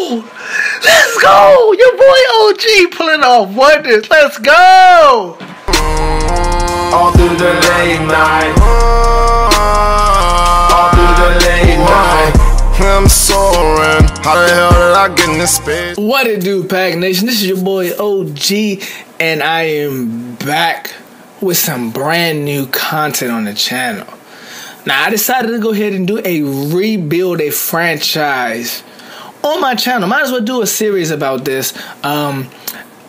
go! Let's go! Your boy OG pulling off wonders. Let's go! All through the late night. All through the late night. I'm soaring. How the hell did I get in this space? What it do, Pack Nation? This is your boy OG, and I am back with some brand new content on the channel. Now, I decided to go ahead and do rebuild a franchise on my channel. Might as well do a series about this.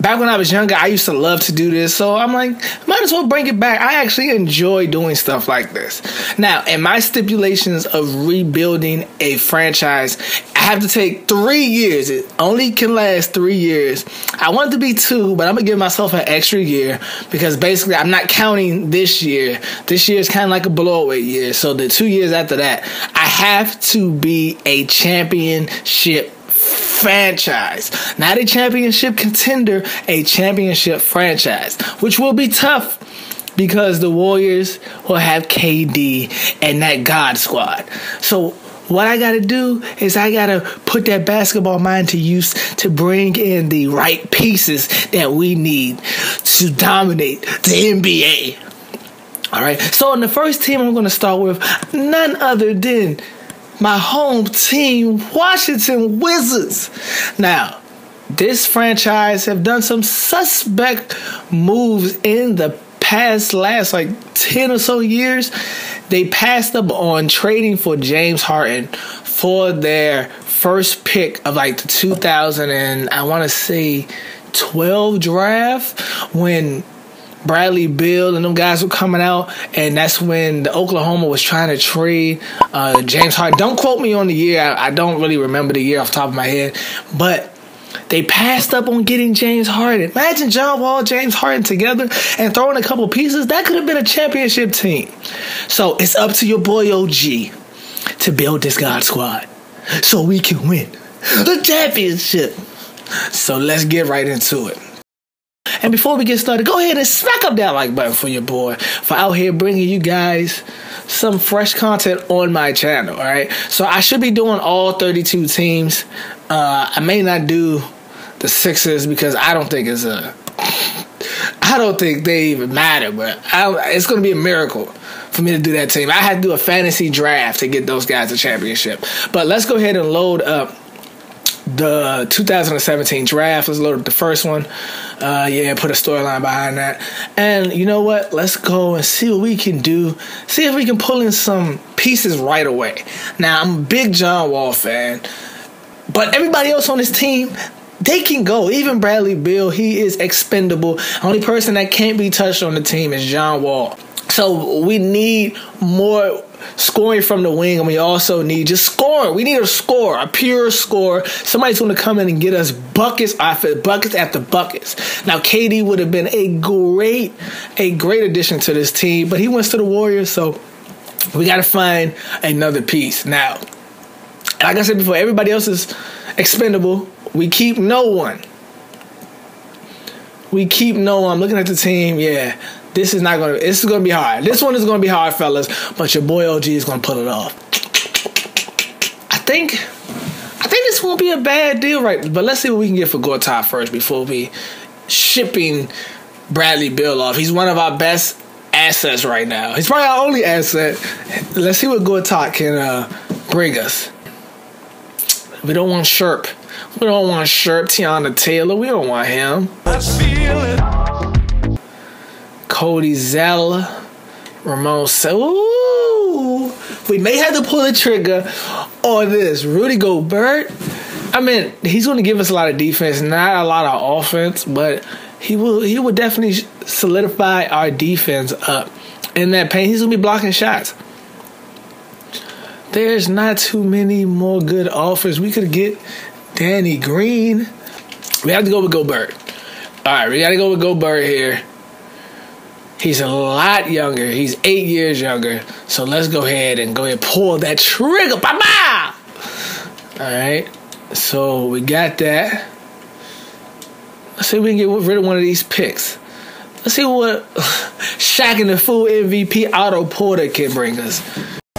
Back when I was younger, I used to love to do this, so I'm like, might as well bring it back. I actually enjoy doing stuff like this. Now, in my stipulations of rebuilding a franchise, I have to take 3 years. It only can last 3 years. I want it to be 2, but I'm going to give myself an extra year because basically I'm not counting this year. This year is kind of like a blowaway year, so the 2 years after that, I have to be a championship franchise, not a championship contender, a championship franchise, which will be tough because the Warriors will have KD and that God squad. So what I got to do is I got to put that basketball mind to use to bring in the right pieces that we need to dominate the NBA. All right. So in the first team, I'm going to start with none other than my home team, Washington Wizards. Now, this franchise have done some suspect moves in the last like 10 or so years. They passed up on trading for James Harden for their first pick of like the 2012 draft when Bradley Beal and them guys were coming out, and that's when the Oklahoma was trying to trade James Harden. Don't quote me on the year. I don't really remember the year off the top of my head, but they passed up on getting James Harden. Imagine John Wall, James Harden together and throwing a couple pieces. That could have been a championship team. So it's up to your boy OG to build this God squad so we can win the championship. So let's get right into it. And before we get started, go ahead and smack up that like button for your boy for out here bringing you guys some fresh content on my channel, all right? So I should be doing all 32 teams. I may not do the Sixers because I don't think they even matter, but it's going to be a miracle for me to do that team. I had to do a fantasy draft to get those guys a championship. But let's go ahead and load up the 2017 draft. Let's load up the first one. Put a storyline behind that. And you know what? Let's go and see what we can do. See if we can pull in some pieces right away. Now, I'm a big John Wall fan, but everybody else on this team, they can go. Even Bradley Beal, he is expendable. Only person that can't be touched on the team is John Wall. So we need more scoring from the wing, and we also need just scoring. We need a score, a pure score. Somebody's going to come in and get us buckets after buckets after buckets. Now, KD would have been a great addition to this team, but he went to the Warriors, so we got to find another piece. Now, like I said before, everybody else is expendable. We keep no one. I'm looking at the team. Yeah. This is going to be hard. This one is going to be hard, fellas, but your boy OG is going to pull it off. I think this won't be a bad deal, right? But let's see what we can get for Gortat first before we shipping Bradley Beal off. He's one of our best assets right now. He's probably our only asset. Let's see what Gortat can bring us. We don't want Sherp. Tiana Taylor. We don't want him. I feel it. Cody Zeller, Ramon. Ooh, we may have to pull the trigger on this. Rudy Gobert. I mean, he's going to give us a lot of defense, not a lot of offense, but he will definitely solidify our defense up in that paint. He's going to be blocking shots. There's not too many more good offers. We could get Danny Green. We have to go with Gobert. All right, we got to go with Gobert here. He's a lot younger. He's 8 years younger. So let's go ahead and pull that trigger. Bye-bye! All right. So we got that. Let's see if we can get rid of one of these picks. Let's see what Shaq and the Fool MVP Otto Porter can bring us.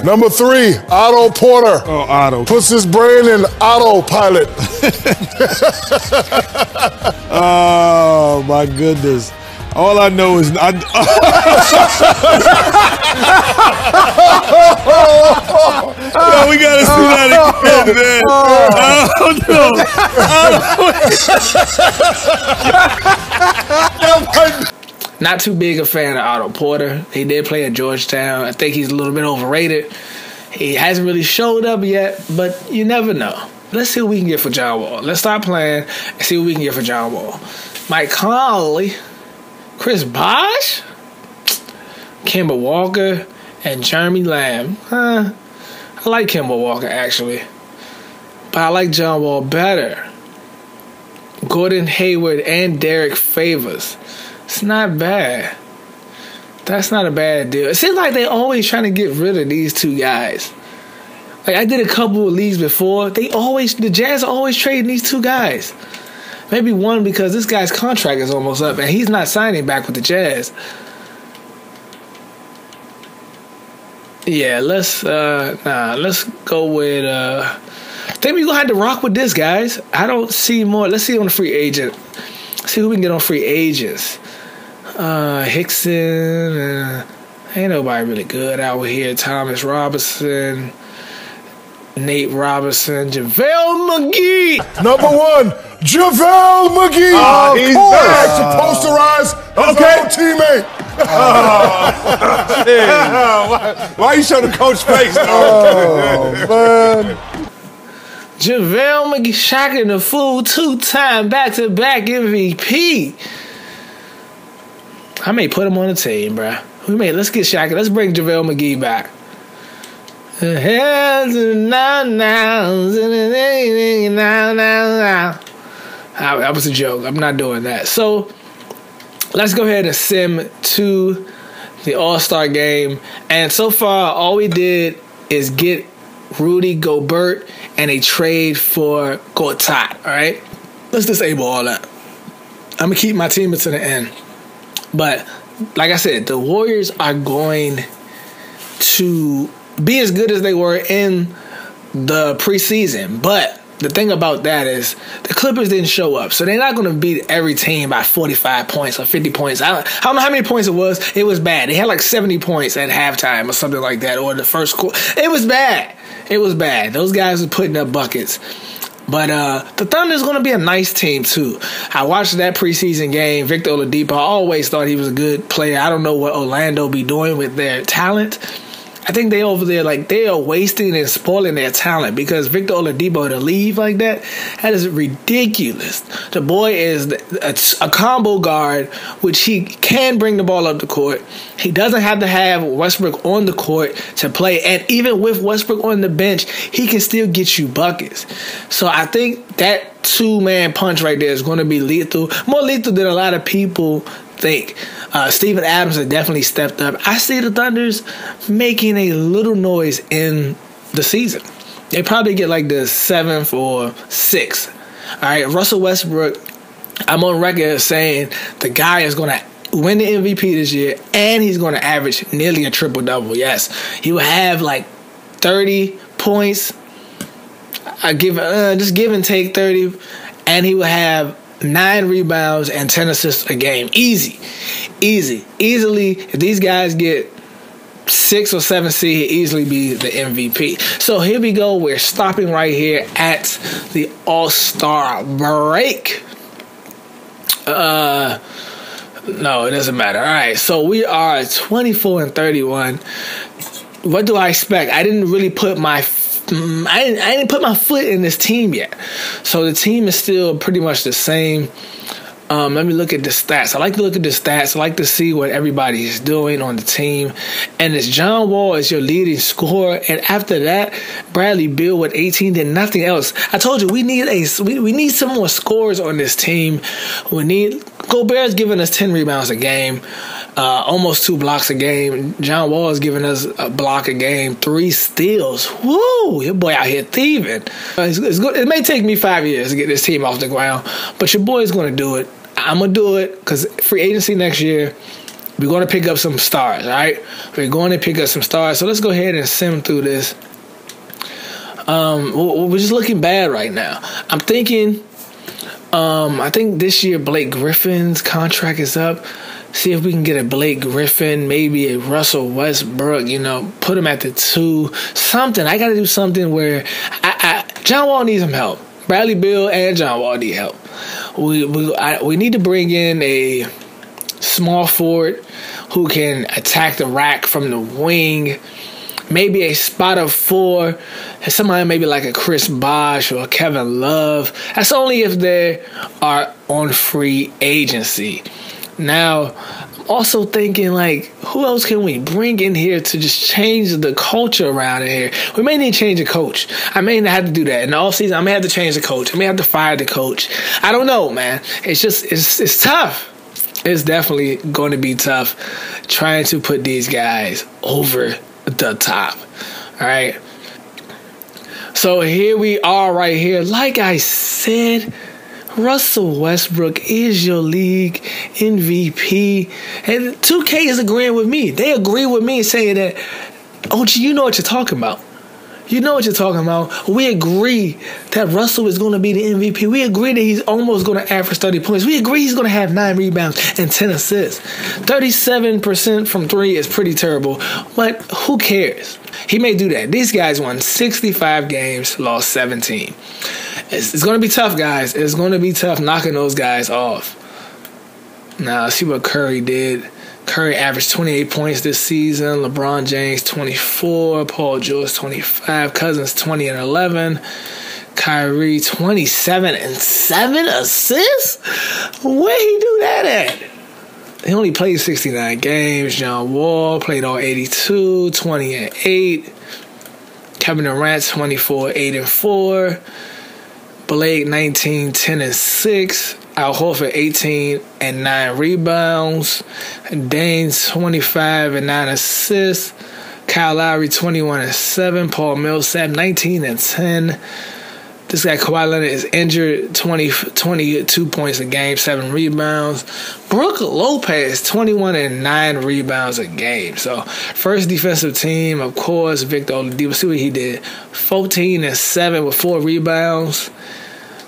Number 3, Otto Porter. Oh, Otto. Puts his brain in autopilot. Oh, my goodness. All I know is... Yo, we got to see that again, man. Oh, no. Not too big a fan of Otto Porter. He did play at Georgetown. I think he's a little bit overrated. He hasn't really showed up yet, but you never know. Let's see what we can get for John Wall. Let's start playing and see what we can get for John Wall. Mike Conley, Chris Bosh, Kemba Walker, and Jeremy Lamb. I like Kemba Walker, actually. But I like John Wall better. Gordon Hayward and Derek Favors. It's not bad. That's not a bad deal. It seems like they're always trying to get rid of these two guys. Like, I did a couple of leagues before. The Jazz are always trading these two guys. Maybe one because this guy's contract is almost up and he's not signing back with the Jazz. Yeah, let's go with I think we're gonna have to rock with this, guys. I don't see more. Let's see on the free agent. See who we can get on free agents. Hickson, ain't nobody really good out here. Thomas Robinson, Nate Robinson, JaVale McGee. Number 1, JaVale McGee. Oh, he's back to posterize his old teammate. Why you show the coach face? Oh, man. JaVale McGee, shocking the fool, 2-time back-to-back MVP. I may put him on the team, bruh. Let's get Shaq. Let's bring JaVale McGee back. That was a joke. I'm not doing that. So let's go ahead and sim to the All-Star game. And so far, all we did is get Rudy Gobert and a trade for Gortat. All right? Let's disable all that. I'm going to keep my team until the end. But like I said, the Warriors are going to be as good as they were in the preseason. But the thing about that is the Clippers didn't show up. So they're not going to beat every team by 45 points or 50 points. I don't know how many points it was. It was bad. They had like 70 points at halftime or something like that, or the first quarter. It was bad. It was bad. Those guys were putting up buckets. But the Thunder's going to be a nice team, too. I watched that preseason game. Victor Oladipo, I always thought he was a good player. I don't know what Orlando be doing with their talent. I think they over there, like, they are wasting and spoiling their talent because Victor Oladipo to leave like that is ridiculous. The boy is a combo guard, which he can bring the ball up the court. He doesn't have to have Westbrook on the court to play. And even with Westbrook on the bench, he can still get you buckets. So I think that two-man punch right there is going to be lethal. More lethal than a lot of people think. Steven Adams has definitely stepped up. I see the Thunders making a little noise in the season. They probably get like the 7th or 6th. All right, Russell Westbrook, I'm on record as saying the guy is going to win the MVP this year, and he's going to average nearly a triple-double. Yes, he will have like 30 points. Just give and take 30, and he will have 9 rebounds and 10 assists a game. Easily. If these guys get 6 or 7 seed, he'll easily be the MVP. So here we go. We're stopping right here at the All-Star break. No, it doesn't matter. All right, so we are 24-31. What do I expect? I didn't really put my I didn't put my foot in this team yet. So the team is still pretty much the same. Let me look at the stats. I like to look at the stats. I like to see what everybody is doing on the team. And it's John Wall is your leading scorer. And after that, Bradley Beal with 18, then nothing else. I told you we need some more scorers on this team. Gobert's giving us 10 rebounds a game. Almost 2 blocks a game. John Wall is giving us a block a game, 3 steals. Woo! Your boy out here thieving. It's good. It may take me 5 years to get this team off the ground, but your boy is going to do it. I'm going to do it because free agency next year, We're going to pick up some stars, all right? We're going to pick up some stars. So let's go ahead and sim through this. We're just looking bad right now. I'm thinking, I think this year Blake Griffin's contract is up. See if we can get a Blake Griffin, maybe a Russell Westbrook, put him at the 2. Something. I got to do something where John Wall needs some help. Bradley Beal and John Wall need help. We need to bring in a small forward who can attack the rack from the wing. Maybe a spot of 4. And somebody maybe like a Chris Bosh or a Kevin Love. That's only if they are on free agency. Now, I'm also thinking, like, who else can we bring in here to just change the culture around here? We may need to change a coach. I may not have to do that. In the offseason, I may have to change the coach. I may have to fire the coach. I don't know, man. It's just, it's tough. It's definitely going to be tough trying to put these guys over the top. All right. So here we are right here. Like I said, Russell Westbrook is your league MVP. And 2K is agreeing with me. They agree with me saying that, OG, you know what you're talking about. You know what you're talking about. We agree that Russell is going to be the MVP. We agree that he's almost going to average 30 points. We agree he's going to have 9 rebounds and 10 assists. 37% from 3 is pretty terrible, but who cares? He may do that. These guys won 65 games, lost 17. It's going to be tough, guys. It's going to be tough knocking those guys off. Now, let's see what Curry did. Curry averaged 28 points this season. LeBron James, 24. Paul George, 25. Cousins, 20 and 11. Kyrie, 27 and 7 assists? Where he do that at? He only played 69 games. John Wall played all 82, 20 and 8. Kevin Durant, 24, 8 and 4. Blake, 19, 10 and 6. Al Horford, 18 and 9 rebounds. Dane, 25 and 9 assists. Kyle Lowry, 21 and 7. Paul Millsap, 19 and 10. This guy, Kawhi Leonard, is injured, 22 points a game, 7 rebounds. Brook Lopez, 21 and 9 rebounds a game. So, first defensive team, of course, Victor Oladipo. See what he did. 14 and 7 with 4 rebounds.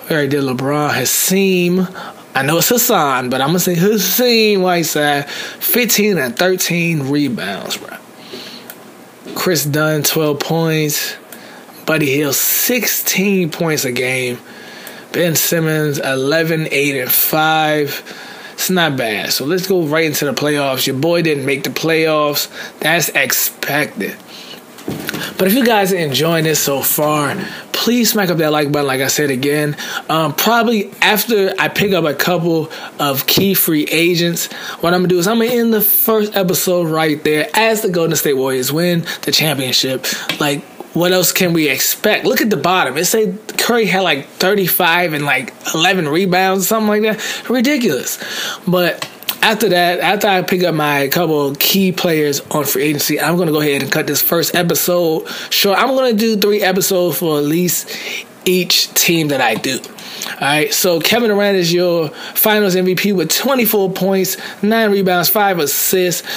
We already did LeBron. Hassim, I know it's Hassan, but I'm going to say Hassim Whiteside, 15 and 13 rebounds, bro. Chris Dunn, 12 points. Buddy Hield, 16 points a game. Ben Simmons, 11, 8, and 5. It's not bad. So let's go right into the playoffs. Your boy didn't make the playoffs. That's expected. But if you guys are enjoying this so far, please smack up that like button, like I said again. Probably after I pick up a couple of key free agents, what I'm going to do is I'm going to end the first episode right there as the Golden State Warriors win the championship. Like, what else can we expect? Look at the bottom. It say Curry had like 35 and like 11 rebounds, something like that. Ridiculous. But after that, after I pick up my couple of key players on free agency, I'm going to go ahead and cut this first episode short. I'm going to do 3 episodes for at least each team that I do. All right, so Kevin Durant is your finals MVP with 24 points, 9 rebounds, 5 assists,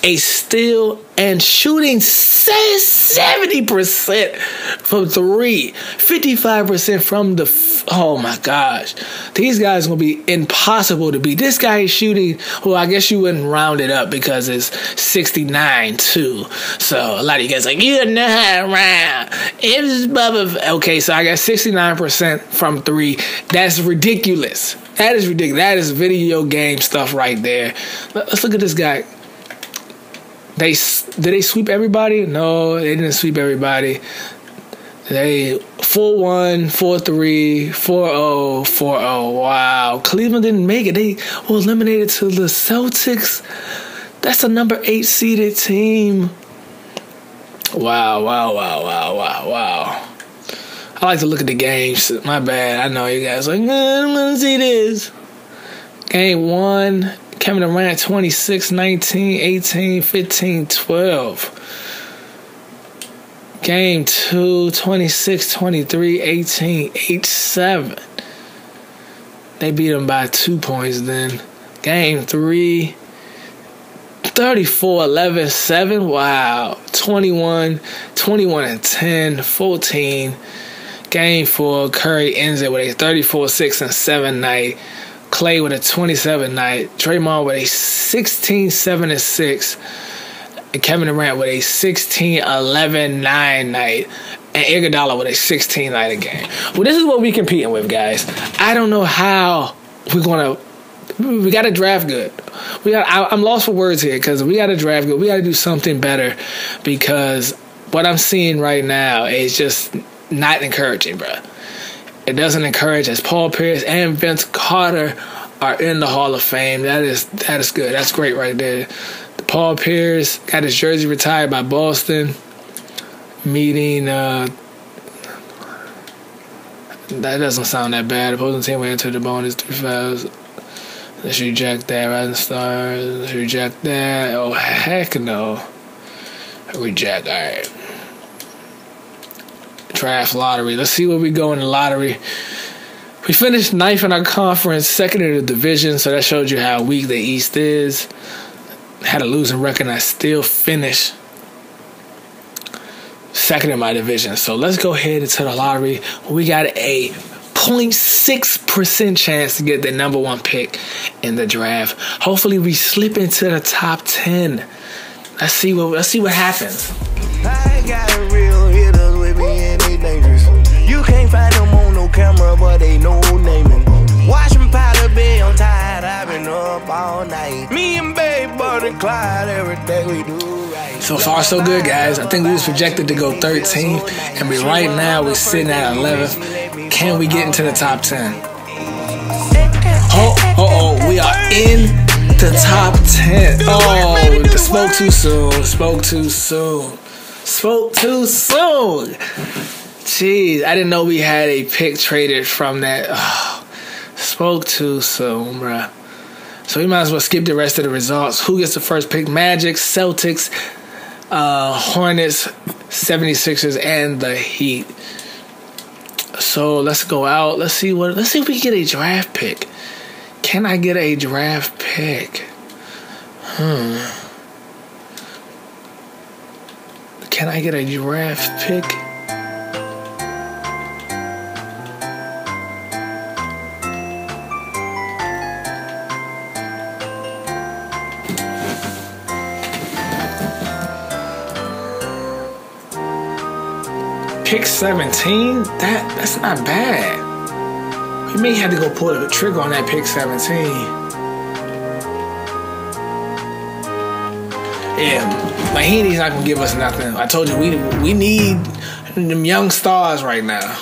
a steal, and shooting 70% from 3, 55% from the oh my gosh. These guys are going to be impossible to beat. This guy is shooting, well, I guess you wouldn't round it up because it's 69 too. So a lot of you guys are like, you know how to round. It's Bubba. Okay, so I got 69% from 3. That's ridiculous. That is ridiculous. That is video game stuff right there. Let's look at this guy. Did they sweep everybody? No, they didn't sweep everybody. They 4-1, 4-3, 4-0, 4-0. Wow. Cleveland didn't make it. They were eliminated to the Celtics. That's a number 8 seeded team. Wow. I like to look at the games. My bad. I know you guys are like, man, I'm going to see this. Game 1. Kevin Durant, 26, 19, 18, 15, 12. Game 2, 26, 23, 18, 8-7. They beat them by 2 points then. Game 3, 34, 11, 7. Wow. 21, 21 and 10, 14. Game 4. Curry ends it with a 34, 6 and 7 night. Clay with a 27 night. Draymond with a 16, 7 and 6. And Kevin Durant with a 16, 11, 9 night. And Iguodala with a 16 night a game. Well, this is what we're competing with, guys. I don't know how we're going to. We got to draft good. I'm lost for words here because we got to draft good. We got to do something better because what I'm seeing right now is just not encouraging, bro. It doesn't encourage as Paul Pierce and Vince Carter are in the Hall of Fame. That is good. That's great right there. Paul Pierce got his jersey retired by Boston, meeting. That doesn't sound that bad. Opposing team went into the bonus 3 fouls. Let's reject that. Rising Stars. Let's reject that. Oh, heck no. Reject. All right. Draft lottery. Let's see where we go in the lottery. We finished 9th in our conference, 2nd in the division, so that shows you how weak the East is. Had a losing record, and I still finished 2nd in my division. So let's go ahead into the lottery. We got a 0.6% chance to get the number 1 pick in the draft. Hopefully we slip into the top 10. Let's see what happens. I got real hitters with me and they dangerous. You can't find them on no camera, but they know naming. Watch them powder be on tired. I've been up all night. Me and Babe, Bonnie, Clyde, everything we do right. So far, so good, guys. I think we was projected to go 13th, and right now we're sitting at 11th. Can we get into the top 10? We are in the top 10. Oh, spoke too soon. Spoke too soon. Spoke too soon. Jeez, I didn't know we had a pick traded from that. Oh, spoke too soon, bruh. So we might as well skip the rest of the results. Who gets the first pick? Magic, Celtics, Hornets, 76ers, and the Heat. So let's go out. Let's see if we get a draft pick. Can I get a draft pick? Can I get a draft pick? Pick 17? That's not bad. We may have to go pull the trigger on that pick 17. Yeah, Mahaney's not gonna give us nothing. I told you we need them young stars right now.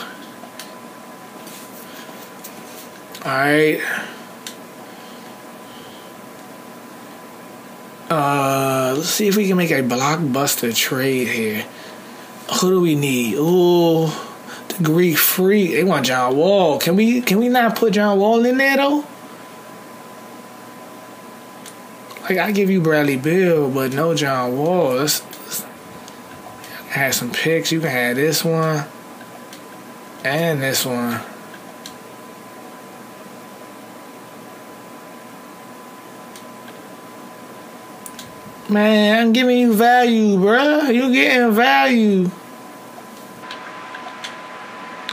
Alright. Let's see if we can make a blockbuster trade here. Who do we need? Oh, the Greek Freak. They want John Wall. Can we not put John Wall in there though? Like, I give you Bradley Beal, but no John Wall. Let's have some picks. You can have this one and this one. Man, I'm giving you value, bruh. You getting value.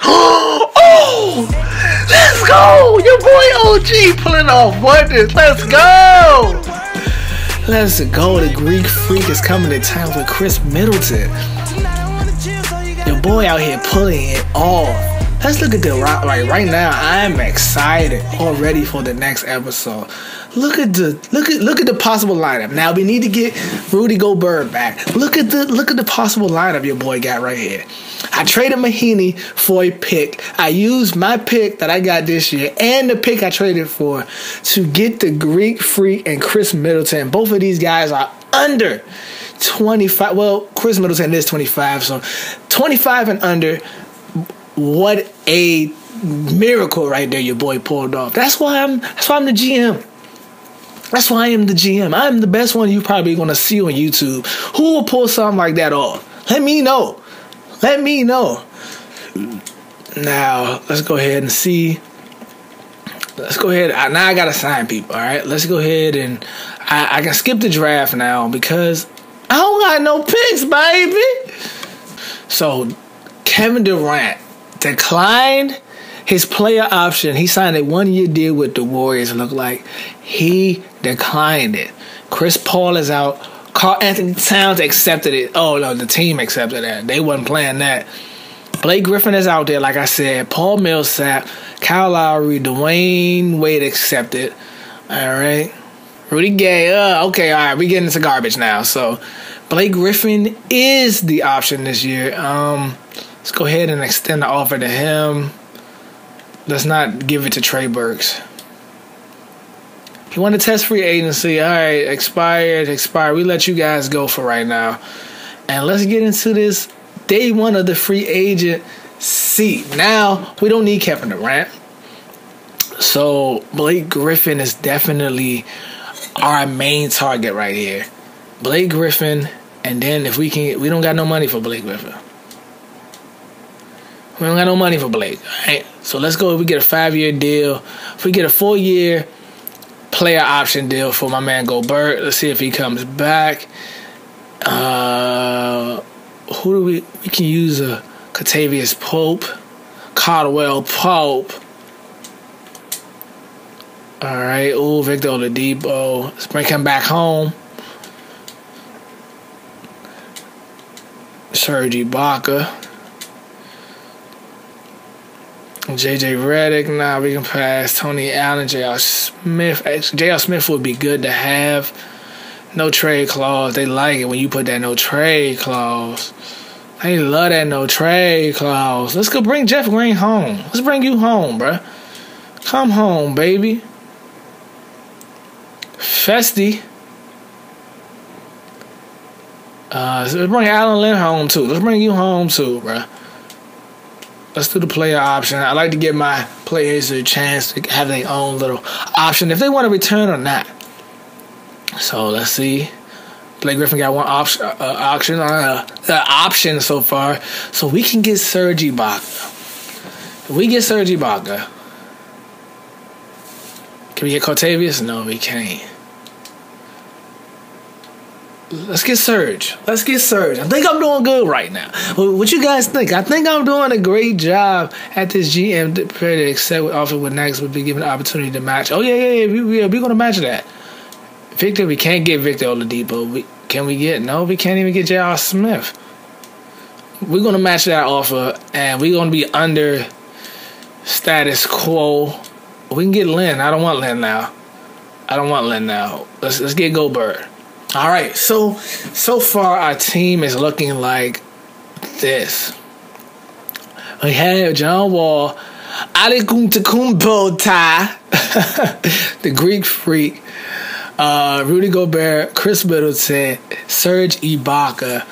Oh! Let's go! Your boy OG pulling off wonders. Let's go! Let's go. The Greek Freak is coming to town with Chris Middleton. Your boy out here pulling it off. Let's look at the right now. I'm excited already for the next episode. Look at the possible lineup. Now we need to get Rudy Gobert back. Look at the possible lineup your boy got right here. I traded Mahaney for a pick. I used my pick that I got this year and the pick I traded for to get the Greek Freak and Chris Middleton. Both of these guys are under 25. Well, Chris Middleton is 25, so 25 and under. What a miracle right there your boy pulled off. That's why I'm the GM. That's why I am the GM. I'm the best one you probably going to see on YouTube. Who will pull something like that off? Let me know. Let me know. Now, let's go ahead and see. Let's go ahead. Now I got to sign people, all right? Let's go ahead and I can skip the draft now because I don't got no picks, baby. So Kevin Durant declined his player option. He signed a 1-year deal with the Warriors. It looked like he declined it. Chris Paul is out. Karl Anthony Towns accepted it. Oh no, the team accepted that. They wasn't playing that. Blake Griffin is out there, like I said. Paul Millsap, Kyle Lowry, Dwayne Wade accepted. All right. Rudy Gay. Okay, all right. We getting into garbage now. So Blake Griffin is the option this year. Let's go ahead and extend the offer to him. Let's not give it to Trey Burks. He wanted to test free agency. All right, expired. We let you guys go for right now. And let's get into this day one of the free agent seat. Now, we don't need Kevin Durant. So, Blake Griffin is definitely our main target right here. Blake Griffin, and then if we don't got no money for Blake Griffin. We don't got no money for Blake. All right? So let's go. If we get a 5-year deal, if we get a 4-year player option deal for my man Gobert, let's see if he comes back. Who do we can use a Kentavious Pope, Caldwell Pope. All right. Ooh, Victor Oladipo. Let's bring him back home. Serge Ibaka. JJ Redick, nah, we can pass. Tony Allen, J.R. Smith. J.R. Smith would be good to have. No trade clause. They like it when you put that no trade clause. They love that no trade clause. Let's go bring Jeff Green home. Let's bring you home, bruh. Come home, baby. Festy. Let's bring Allen Lynn home, too. Let's bring you home, too, bruh. Let's do the player option. I like to give my players a chance to have their own little option if they want to return or not. So let's see. Blake Griffin got one option so far, so we can get Serge Ibaka. If we get Serge Ibaka, can we get Kentavious? No, we can't. Let's get Serge. I think I'm doing good right now. What you guys think? I think I'm doing a great job at this GM. Prepared to accept what offer with next would be given the opportunity to match. Oh, yeah. We're going to match that. Victor, we can't get Victor Oladipo. Can we get? No, we can't even get J.R. Smith. We're going to match that offer, and we're going to be under status quo. We can get Lynn. I don't want Lynn now. Let's get Gobert. All right, so far our team is looking like this. We have John Wall, Antetokounmpo, the Greek Freak, Rudy Gobert, Chris Middleton, Serge Ibaka.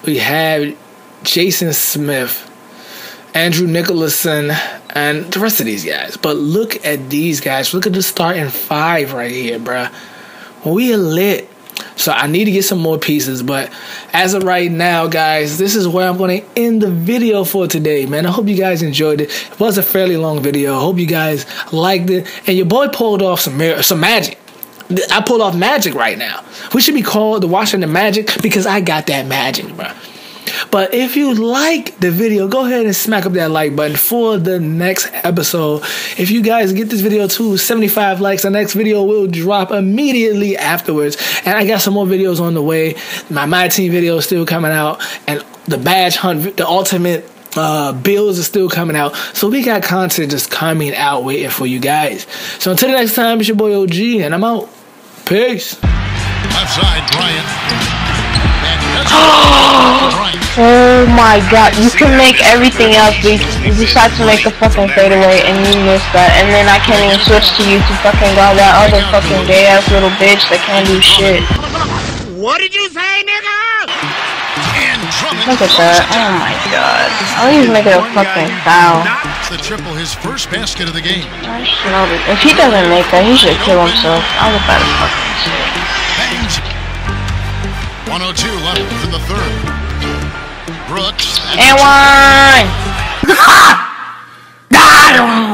We have Jason Smith, Andrew Nicholson, and the rest of these guys. But look at these guys. Look at the starting 5 right here, bruh. We are lit. So I need to get some more pieces, but as of right now, guys, this is where I'm going to end the video for today, man. I hope you guys enjoyed it. It was a fairly long video. I hope you guys liked it, and your boy pulled off some magic. I pulled off magic right now. We should be called the Washington Magic because I got that magic, bro. But if you like the video, go ahead and smack up that like button for the next episode. If you guys get this video to 75 likes, the next video will drop immediately afterwards. And I got some more videos on the way. My team video is still coming out. And the badge hunt, the ultimate bills are still coming out. So we got content just coming out waiting for you guys. So until the next time, it's your boy OG, and I'm out. Peace. Left side, Bryant. Oh my god, you can make everything else, but you decide to make a fucking fadeaway and you missed that, and then I can't even switch to you to fucking guard that other fucking gay ass little bitch that can't do shit. What did you say, nigga? Look at that, oh my god. I'll even make it a fucking foul. The triple, his first basket of the game. If he doesn't make that, he should kill himself. I'll look at his fucking shit. Bangs. 102 left in the third. Brooks. And one!